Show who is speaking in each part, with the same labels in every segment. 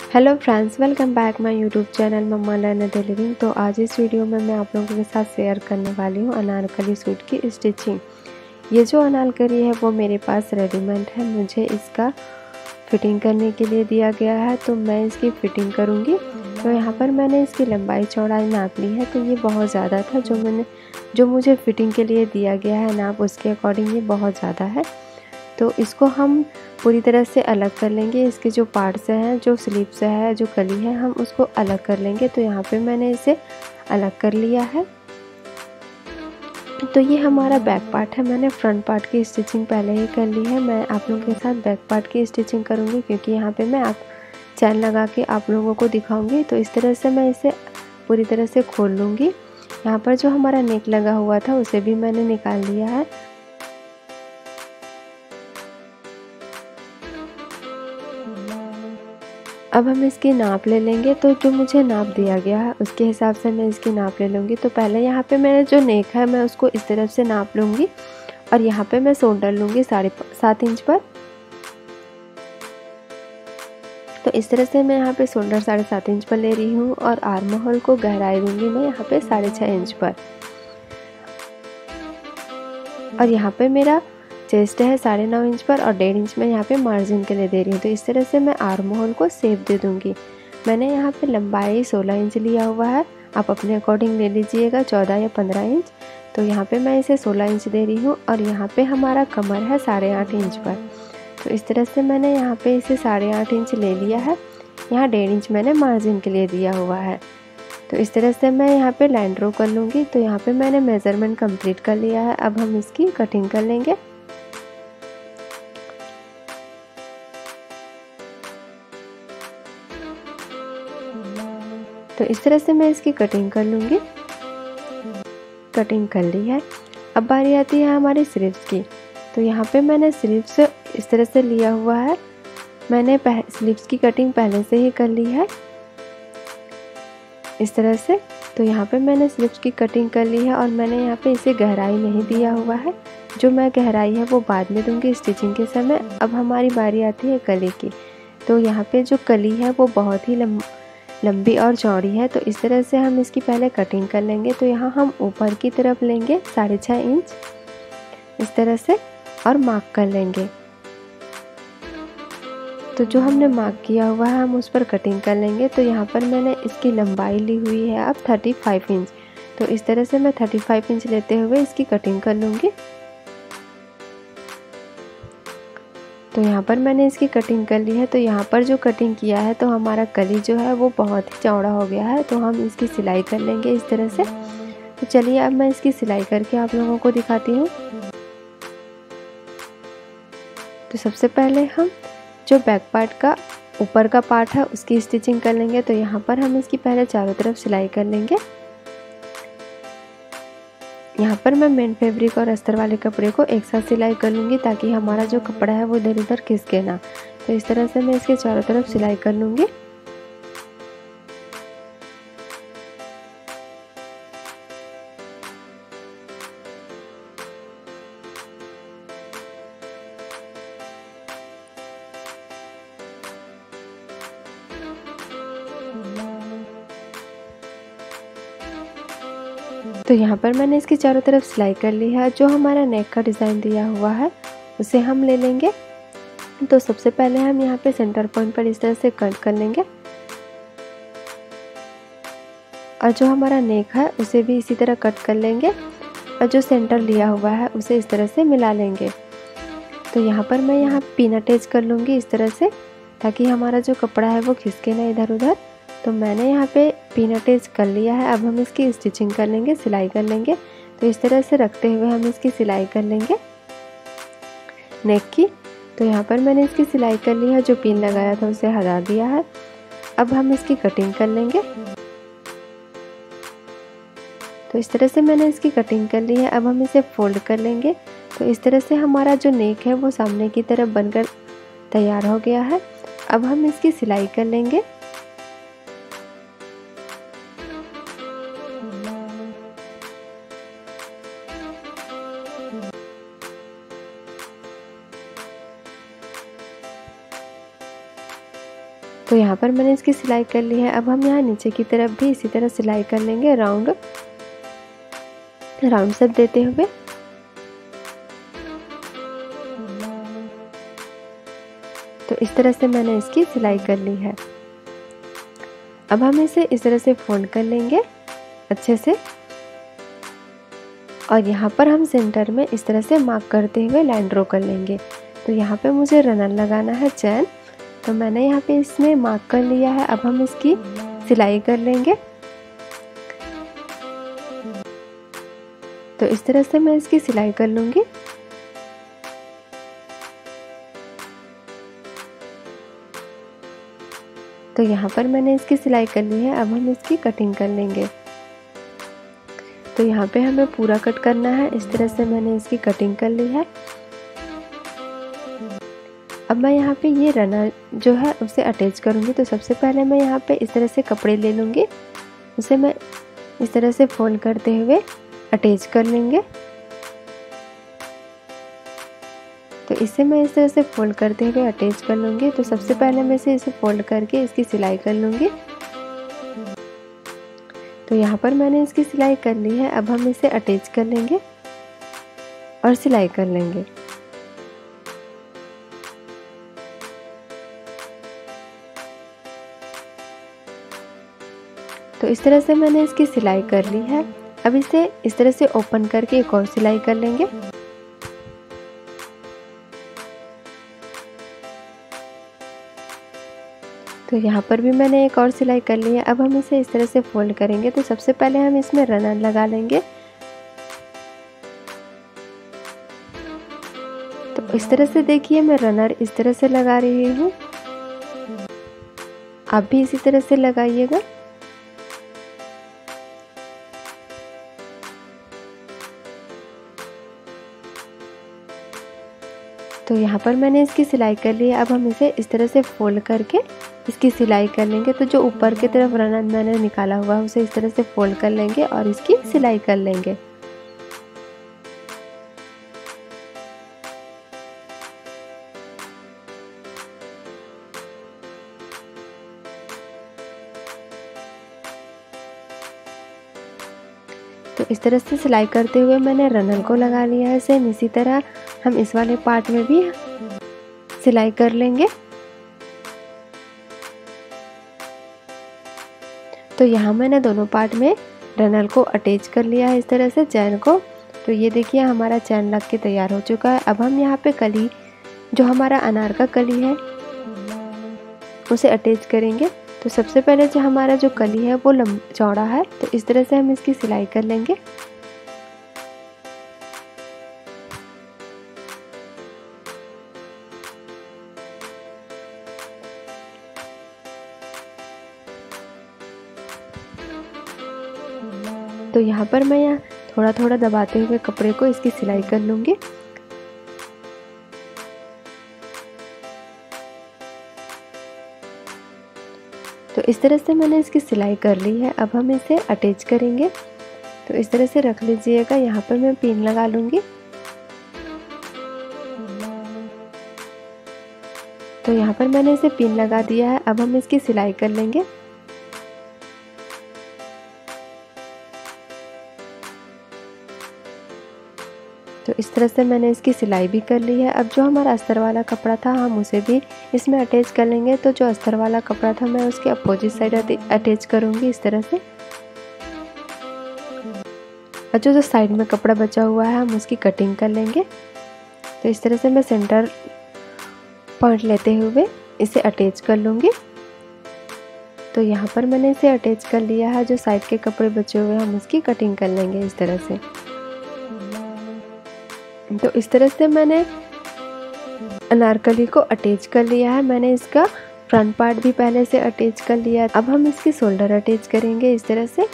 Speaker 1: Hello friends, welcome back my YouTube channel mamma learn the living. तो आज इस video में मैं आप लोगों के साथ शेयर करने वाली हूँ अनारकली सूट की स्टिचिंग। ये जो अनारकली है वो मेरे पास रेडीमेड है, मुझे इसका फिटिंग करने के लिए दिया गया है, तो मैं इसकी फ़िटिंग करूँगी। तो यहाँ पर मैंने इसकी लंबाई चौड़ाई नाप ली है, तो ये बहुत ज़्यादा था जो मुझे फ़िटिंग के लिए दिया गया है नाप, उसके अकॉर्डिंग ये बहुत ज़्यादा है। तो इसको हम पूरी तरह से अलग कर लेंगे। इसके जो पार्ट्स हैं, जो स्लीव्स है, जो कली है, हम उसको अलग कर लेंगे। तो यहाँ पे मैंने इसे अलग कर लिया है। तो ये हमारा बैक पार्ट है। मैंने फ्रंट पार्ट की स्टिचिंग पहले ही कर ली है। मैं आप लोगों के साथ बैक पार्ट की स्टिचिंग करूँगी, क्योंकि यहाँ पे मैं चैन लगा के आप लोगों को दिखाऊंगी। तो इस तरह से मैं इसे पूरी तरह से खोल लूँगी। यहाँ पर जो हमारा नेक लगा हुआ था उसे भी मैंने निकाल लिया है। अब हम इसकी नाप ले लेंगे। तो जो मुझे नाप दिया गया है उसके हिसाब से मैं इसकी नाप ले लूँगी। तो पहले यहाँ पे मेरा जो नेक है मैं उसको इस तरफ से नाप लूँगी, और यहाँ पे मैं शोल्डर लूँगी 7.5 इंच पर। तो इस तरह से मैं यहाँ पे शोल्डर 7.5 इंच पर ले रही हूँ, और आर्म होल को गहराई दूँगी मैं यहाँ पे 6.5 इंच पर। और यहाँ पे मेरा चेस्ट है 9.5 इंच पर, और 1.5 इंच मैं यहाँ पे मार्जिन के लिए दे रही हूँ। तो इस तरह से मैं आर्म होल को शेप दे दूँगी। मैंने यहाँ पे लंबाई 16 इंच लिया हुआ है, आप अपने अकॉर्डिंग ले लीजिएगा, 14 या 15 इंच। तो यहाँ पे मैं इसे 16 इंच दे रही हूँ, और यहाँ पे हमारा कमर है 8.5 इंच पर। तो इस तरह से मैंने यहाँ पे इसे 8.5 इंच ले लिया है। यहाँ 1.5 इंच मैंने मार्जिन के लिए दिया हुआ है। तो इस तरह से मैं यहाँ पे लाइन ड्रॉ कर लूँगी। तो यहाँ पे मैंने मेज़रमेंट कंप्लीट कर लिया है। अब हम इसकी कटिंग कर लेंगे। तो इस तरह से मैं इसकी कटिंग कर लूँगी। कटिंग कर ली है। अब बारी आती है हमारी स्लीव्स की। तो यहाँ पे मैंने स्लीव्स इस तरह से लिया हुआ है। मैंने स्लीव्स की कटिंग पहले से ही कर ली है इस तरह से। तो यहाँ पे मैंने स्लीव्स की कटिंग कर ली है, और मैंने यहाँ पे इसे गहराई नहीं दिया हुआ है। जो मैं गहराई है वो बाद में दूंगी स्टिचिंग के समय। अब हमारी बारी आती है कली की। तो यहाँ पे जो कली है वो बहुत ही लंबी और चौड़ी है। तो इस तरह से हम इसकी पहले कटिंग कर लेंगे। तो यहाँ हम ऊपर की तरफ लेंगे 6.5 इंच इस तरह से, और मार्क कर लेंगे। तो जो हमने मार्क किया हुआ है हम उस पर कटिंग कर लेंगे। तो यहाँ पर मैंने इसकी लंबाई ली हुई है अब 35 इंच। तो इस तरह से मैं 35 इंच लेते हुए इसकी कटिंग कर लूँगी। तो यहाँ पर मैंने इसकी कटिंग कर ली है। तो यहाँ पर जो कटिंग किया है, तो हमारा कली जो है वो बहुत ही चौड़ा हो गया है। तो हम इसकी सिलाई कर लेंगे इस तरह से। तो चलिए अब मैं इसकी सिलाई करके आप लोगों को दिखाती हूँ। तो सबसे पहले हम जो बैक पार्ट का ऊपर का पार्ट है उसकी स्टिचिंग कर लेंगे। तो यहाँ पर हम इसकी पहले चारों तरफ सिलाई कर लेंगे। यहाँ पर मैं मेन फैब्रिक और अस्तर वाले कपड़े को एक साथ सिलाई कर लूँगी, ताकि हमारा जो कपड़ा है वो इधर उधर खिसके ना। तो इस तरह से मैं इसके चारों तरफ सिलाई कर लूँगी। तो यहाँ पर मैंने इसकी चारों तरफ सिलाई कर ली है। जो हमारा नेक का डिज़ाइन दिया हुआ है उसे हम ले लेंगे। तो सबसे पहले हम यहाँ पे सेंटर पॉइंट पर इस तरह से कट कर लेंगे, और जो हमारा नेक है उसे भी इसी तरह कट कर लेंगे, और जो सेंटर लिया हुआ है उसे इस तरह से मिला लेंगे। तो यहाँ पर मैं यहाँ पिन अटैच कर लूँगी इस तरह से, ताकि हमारा जो कपड़ा है वो खिसके ना इधर उधर। तो मैंने यहाँ पे पिन अटैच कर लिया है। अब हम इसकी स्टिचिंग कर लेंगे, सिलाई कर लेंगे। तो इस तरह से रखते हुए हम इसकी सिलाई कर लेंगे नेक की। तो यहाँ पर मैंने इसकी सिलाई कर ली है। जो पिन लगाया था उसे हटा दिया है। अब हम इसकी कटिंग कर लेंगे। तो इस तरह से मैंने इसकी कटिंग कर ली है। अब हम इसे फोल्ड कर लेंगे। तो इस तरह से हमारा जो नेक है वो सामने की तरफ बनकर तैयार हो गया है। अब हम इसकी सिलाई कर लेंगे। तो यहाँ पर मैंने इसकी सिलाई कर ली है। अब हम यहाँ नीचे की तरफ भी इसी तरह सिलाई कर लेंगे, राउंड शेप देते हुए। तो इस तरह से मैंने इसकी सिलाई कर ली है। अब हम इसे इस तरह से फोल्ड कर लेंगे अच्छे से, और यहाँ पर हम सेंटर में इस तरह से मार्क करते हुए लाइन ड्रॉ कर लेंगे। तो यहाँ पे मुझे रनर लगाना है चैन, तो मैंने यहाँ पे इसमें मार्क कर लिया है। अब हम इसकी सिलाई कर लेंगे। तो इस तरह से मैं इसकी सिलाई कर लूँगी। तो यहाँ पर मैंने इसकी सिलाई कर ली है। अब हम इसकी कटिंग कर लेंगे। तो यहाँ पे हमें पूरा कट करना है। इस तरह से मैंने इसकी कटिंग कर ली है। अब मैं यहाँ पे ये रनर जो है उसे अटैच करूँगी। तो सबसे पहले मैं यहाँ पे इस तरह से कपड़े ले लूँगी, उसे मैं इस तरह से फोल्ड करते हुए अटैच कर लेंगे। तो इसे मैं इस तरह से फोल्ड करते हुए अटैच कर लूँगी। तो सबसे पहले मैं इसे फोल्ड करके इसकी सिलाई कर लूँगी। तो यहाँ पर मैंने इसकी सिलाई कर ली है। अब हम इसे अटैच कर लेंगे और सिलाई कर लेंगे। तो इस तरह से मैंने इसकी सिलाई कर ली है। अब इसे इस तरह से ओपन करके एक और सिलाई कर लेंगे। तो यहाँ पर भी मैंने एक और सिलाई कर ली है। अब हम इसे इस तरह से फोल्ड करेंगे। तो सबसे पहले हम इसमें रनर लगा लेंगे। तो इस तरह से देखिए मैं रनर इस तरह से लगा रही हूँ, आप भी इसी तरह से लगाइएगा। तो यहाँ पर मैंने इसकी सिलाई कर ली है। अब हम इसे इस तरह से फोल्ड करके इसकी सिलाई कर लेंगे। तो जो ऊपर की तरफ रनर मैंने निकाला हुआ है उसे इस तरह से फोल्ड कर लेंगे और इसकी सिलाई कर लेंगे। तो इस तरह से सिलाई करते हुए मैंने रनर को लगा लिया है। सेम इसी तरह हम इस वाले पार्ट में भी सिलाई कर लेंगे। तो यहाँ मैंने दोनों पार्ट में रनर को अटैच कर लिया है इस तरह से चैन को। तो ये देखिए हमारा चैन लग के तैयार हो चुका है। अब हम यहाँ पे कली, जो हमारा अनार का कली है, उसे अटैच करेंगे। तो सबसे पहले जो हमारा जो कली है वो चौड़ा है, तो इस तरह से हम इसकी सिलाई कर लेंगे। तो यहाँ पर मैं यहाँ थोड़ा थोड़ा दबाते हुए कपड़े को इसकी सिलाई कर लूँगी। तो इस तरह से मैंने इसकी सिलाई कर ली है। अब हम इसे अटैच करेंगे। तो इस तरह से रख लीजिएगा। यहाँ पर मैं पिन लगा लूँगी। तो यहाँ पर मैंने इसे पिन लगा दिया है। अब हम इसकी सिलाई कर लेंगे। तो इस तरह से मैंने इसकी सिलाई भी कर ली है। अब जो हमारा अस्तर वाला कपड़ा था हम उसे भी इसमें अटैच कर लेंगे। तो जो अस्तर वाला कपड़ा था मैं उसके अपोजिट साइड अटैच करूँगी इस तरह से। और जो साइड में कपड़ा बचा हुआ है हम उसकी कटिंग कर लेंगे। तो इस तरह से मैं सेंटर पॉइंट लेते हुए इसे अटैच कर लूँगी। तो यहाँ पर मैंने इसे अटैच कर लिया है। जो साइड के कपड़े बचे हुए हैं हम उसकी कटिंग कर लेंगे इस तरह से। तो इस तरह से मैंने अनारकली को अटैच कर लिया है। मैंने इसका फ्रंट पार्ट भी पहले से अटैच कर लिया है। अब हम इसकी शोल्डर अटैच करेंगे इस तरह से।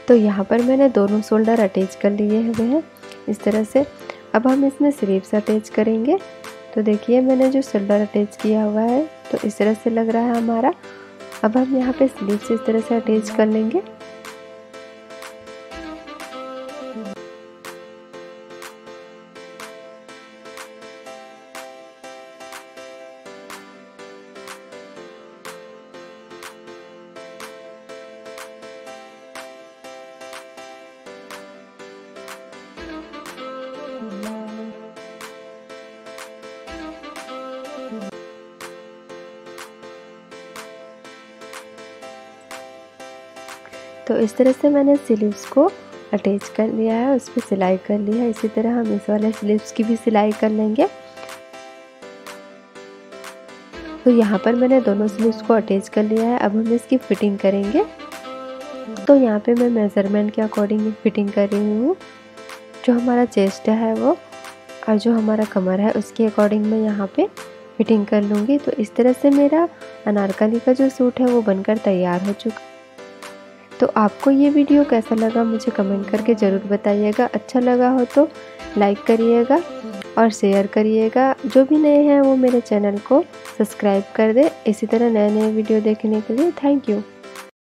Speaker 1: तो यहाँ पर मैंने दोनों शोल्डर अटैच कर लिए हुए हैं इस तरह से। अब हम इसमें स्लीव्स अटैच करेंगे। तो देखिए मैंने जो शोल्डर अटैच किया हुआ है तो इस तरह से लग रहा है हमारा। अब हम यहाँ पे स्लीव्स इस तरह से अटैच कर लेंगे। तो इस तरह से मैंने स्लीव्स को अटैच कर लिया है, उस पर सिलाई कर ली है। इसी तरह हम इस वाले स्लीव्स की भी सिलाई कर लेंगे। तो यहाँ पर मैंने दोनों स्लीव्स को अटैच कर लिया है। अब हम इसकी फिटिंग करेंगे। तो यहाँ पे मैं मेज़रमेंट के अकॉर्डिंग फिटिंग कर रही हूँ। जो हमारा चेस्ट है वो और जो हमारा कमर है उसके अकॉर्डिंग मैं यहाँ पे फिटिंग कर लूँगी। तो इस तरह से मेरा अनारकली का जो सूट है वो बनकर तैयार हो चुका। तो आपको ये वीडियो कैसा लगा मुझे कमेंट करके ज़रूर बताइएगा। अच्छा लगा हो तो लाइक करिएगा और शेयर करिएगा। जो भी नए हैं वो मेरे चैनल को सब्सक्राइब कर दे। इसी तरह नए नए वीडियो देखने के लिए थैंक यू।